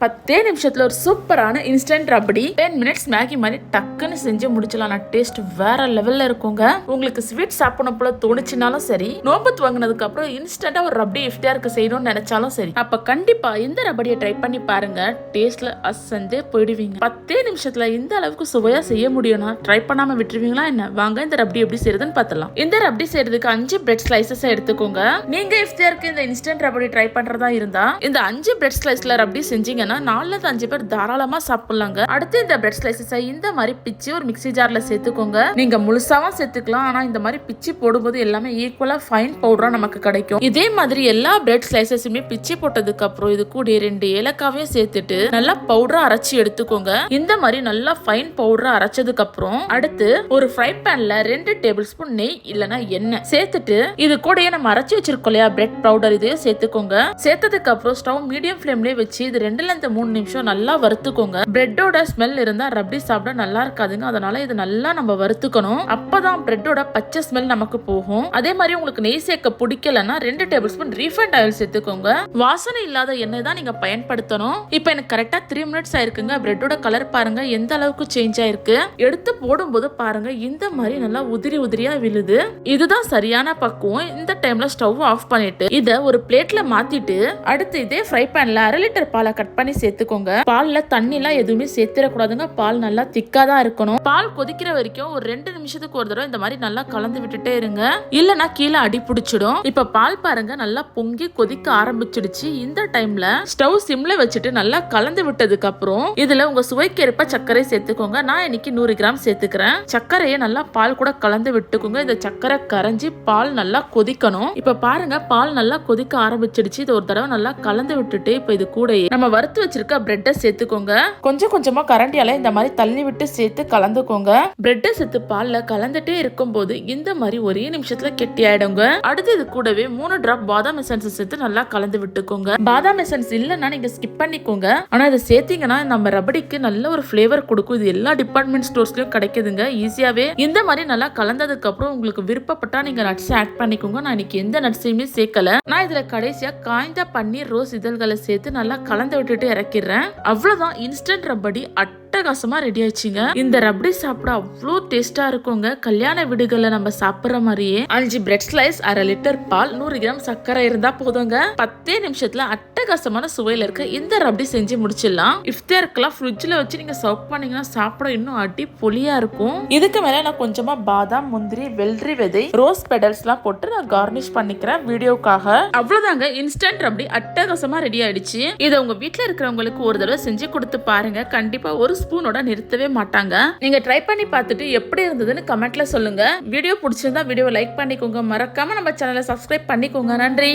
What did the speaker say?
10 நிமிஷத்துல ஒரு சூப்பரான இன்ஸ்டன்ட் ரபடி 10 மினிட்ஸ் மேகி மாதிரி டக்குன்னு செஞ்சு முடிச்சலாம். டேஸ்ட் வேற லெவல்ல இருக்குங்க. உங்களுக்கு ஸ்வீட் சாப்பிடணும் போல தோணுச்சுனாலும் சரி, நோம்பு வாங்கினதுக்கு அப்புறம் இன்ஸ்டன்டா ஒரு ரபடி இஃப்தியாருக்கு செய்யணும்னு நினைச்சாலும் சரி, அப்ப கண்டிப்பா இந்த ரபடியை ட்ரை பண்ணி பாருங்க. டேஸ்ட்ல அசந்தே போயிடுவீங்க. 10 நிமிஷத்துல இந்த அளவுக்கு சுவையா செய்ய முடியும்னா ட்ரை பண்ணாம விட்டுருவீங்களா என்ன? வாங்க இந்த ரபடி எப்படி செய்யறதுன்னு பார்த்தலாம். இந்த ரபடி செய்யறதுக்கு 5 பிரெட் ஸ்லைசஸ் எடுத்துக்கோங்க. நீங்க இஃப்தியாருக்கு இந்த இன்ஸ்டன்ட் ரபடி ட்ரை பண்றதா இருந்தா இந்த 5 பிரெட் ஸ்லைஸ்ல ரபடி செஞ்சீங்க 4-5 பேர் தாராளமா சாப்பிடலாங்க. அடுத்து இந்த பிரெட் ஸ்லைசஸை இந்த மாதிரி பிச்சு ஒரு மிக்ஸி ஜார்ல சேர்த்துக்கோங்க. நீங்க முழுசாவும் சேர்த்துக்கலாம், ஆனா இந்த மாதிரி பிச்சு போடும்போது எல்லாமே ஈக்குவலா ஃபைன் பவுடரா நமக்கு கிடைக்கும். இதே மாதிரி எல்லா பிரெட் ஸ்லைசஸுமே பிச்சு போட்டதுக்கு அப்புறம் இது கூட 2 ஏலக்காவையும் சேர்த்துட்டு நல்லா பவுடரா அரைச்சி எடுத்துக்கோங்க. இந்த மாதிரி நல்லா ஃபைன் பவுடரா அரைச்சதுக்கு அப்புறம் அடுத்து ஒரு ஃப்ரை பேன்ல 2 டேபிள் ஸ்பூன் நெய் இல்லனா எண்ணெய் சேர்த்துட்டு இது கூடயே நம்ம அரைச்சி வச்சிருக்கோம் இல்லையா பிரெட் பவுடர், இதையும் சேர்த்துக்கோங்க. சேர்த்ததுக்கு அப்புறம் ஸ்டவ் மீடியம் ஃப்ளேம்லயே வச்சு இது 2-3 நிமிஷம் நல்லா வறுத்துக்கோங்க. பிரெட்டோட ஸ்மெல் இருந்தா ரபடி சாப்பிட நல்லா இருக்காதுங்க. அதனால இது நல்லா நம்ம வறுத்துக்கணும். அப்பதான் பிரெட்டோட பச்சை ஸ்மெல் நமக்கு போகும். அதே மாதிரி உங்களுக்கு நெய் சேர்க்க பிடிக்கலன்னா 2 டேபிள் ஸ்பூன் ரீஃபைண்ட் ஆயில் சேர்த்துக்கோங்க. வாசனை இல்லாத எண்ணெய் தான் நீங்க பயன்படுத்தணும். இப்போ எனக்கு கரெக்டா 3 மினிட்ஸ் ஆயிருக்குங்க. பிரெட்டோட கலர் பாருங்க எந்த அளவுக்கு சேஞ்ச் ஆயிருக்கு. எடுத்து போடும்போது பாருங்க இந்த மாதிரி நல்லா உதிரி உதிரியா விழுது. இதுதான் சரியான பக்குவம். இந்த டைம்ல ஸ்டவ் ஆஃப் பண்ணிட்டு இத ஒரு பிளேட்ல மாத்திட்டு அடுத்து இதே ஃப்ரை பேன்ல 1/2 லிட்டர் பாலை கட் பண்ணி சேர்த்துக்கோங்க. பால்ல தண்ணி எல்லாம் எதுவுமே சேர்த்திடக்கூடாதுங்க. பால் நல்லா திக்கா தான் இருக்கணும். பால் கொதிக்கிற வரைக்கும் ஒரு 2 நிமிஷத்துக்கு ஒரு தடவை இந்த மாதிரி நல்லா கலந்து விட்டுட்டே இருங்க. இல்லனா கீழே அடி பிடிச்சிடும். இப்ப பால் பாருங்க நல்லா பொங்கி கொதிக்க ஆரம்பிச்சிடுச்சு. இந்த டைம்ல ஸ்டவ் சிம்ல வச்சுட்டு நல்லா கலந்து விட்டதுக்கு அப்புறம் இதுல உங்க சுவைக்கேற்ப சர்க்கரை சேர்த்துக்கோங்க. நான் இன்னைக்கு 100 கிராம் சேர்த்துக்கிறேன். சர்க்கரையை நல்லா பால் கூட கலந்து விட்டுக்கோங்க. இந்த சர்க்கரை கரைஞ்சி பால் நல்லா கொதிக்கணும். இப்ப பாருங்க பால் நல்லா கொதிக்க ஆரம்பிச்சிடுச்சு. இது ஒரு தடவை நல்லா கலந்து விட்டுட்டு இப்ப இது கூட நம்ம வறுத்து வச்சிருக்க பிரெட்டை சேர்த்துக்கோங்க. கொஞ்சம் கொஞ்சமா கரண்டியால இந்த மாதிரி தள்ளி விட்டு சேர்த்து கலந்துக்கோங்க. பிரெட்டை சேர்த்து பால்ல கலந்துட்டே இருக்கும் போது இந்த மாதிரி ஒரே நிமிஷத்துல கெட்டி ஆயிடுங்க. அடுத்து இது கூடவே 3 டிராப் பாதாம் எசன்ஸ் சேர்த்து நல்லா கலந்து விட்டுக்கோங்க. பாதாம் எசன்ஸ் இல்லைன்னா நீங்க ஸ்கிப் பண்ணிக்கோங்க. ஆனா இதை சேர்த்தீங்கன்னா நம்ம ரபடிக்கு நல்ல ஒரு ஃபிளேவர் கொடுக்கும். இது எல்லா டிபார்ட்மெண்ட் ஸ்டோர்ஸ்லயும் கிடைக்குதுங்க ஈஸியாவே. இந்த மாதிரி நல்லா கலந்ததுக்கு அப்புறம் உங்களுக்கு விருப்பப்பட்டா நீங்க நட்ஸ் ஆட் பண்ணிக்கோங்க. நான் இன்னைக்கு எந்த நட்ஸையுமே சேர்க்கல. நான் இதுல கடைசியா காய்ந்த பன்னீர் ரோஸ் இதழ்களை சேர்த்து நல்லா கலந்து விட்டுட்டு இறக்கிறேன். அவ்வளவுதான் இன்ஸ்டன்ட் ரபடி அட்டகாசமா ரெடி ஆயிடுச்சுங்க. இந்த ரபடி சாப்பிட அவ்வளோ டேஸ்டா இருக்குங்க. கல்யாண வீடுகள்ல நம்ம சாப்பிடுற மாதிரியே 5 பிரெட் ஸ்லைஸ், 1/2 லிட்டர் பால், 100 கிராம் சர்க்கரை இருந்தா போதுங்க. 10 நிமிஷத்துல அட்டகாசமான சுவையில இருக்க இந்த ரபடி செஞ்சு முடிச்சிடலாம். இஃப்தியாருக்கெல்லாம் ஃப்ரிட்ஜ்ல வச்சு நீங்க சர்வ் பண்ணீங்கன்னா சாப்பிட இன்னும் அடி பொலியா இருக்கும். இதுக்கு மேல நான் கொஞ்சமா பாதாம், முந்திரி, வெள்ளரி விதை, ரோஸ் பெடல்ஸ் எல்லாம் போட்டு நான் கார்னிஷ் பண்ணிக்கிறேன் வீடியோக்காக. அவ்வளவுதாங்க இன்ஸ்டன்ட் ரபடி அட்டகாசமா ரெடி ஆயிடுச்சு. இதை உங்க வீட்டுல இருக்கிறவங்களுக்கு ஒரு தடவை செஞ்சு கொடுத்து பாருங்க. கண்டிப்பா ஒரு ஸ்பூனோட நிறுத்தவே மாட்டாங்க. நீங்க ட்ரை பண்ணி பார்த்துட்டு எப்படி இருந்ததுன்னு கமெண்ட்ல சொல்லுங்க. வீடியோ பிடிச்சிருந்தா வீடியோ லைக் பண்ணிக்கோங்க. மறக்காம நம்ம சேனலை சப்ஸ்கிரைப் பண்ணிக்கோங்க. நன்றி.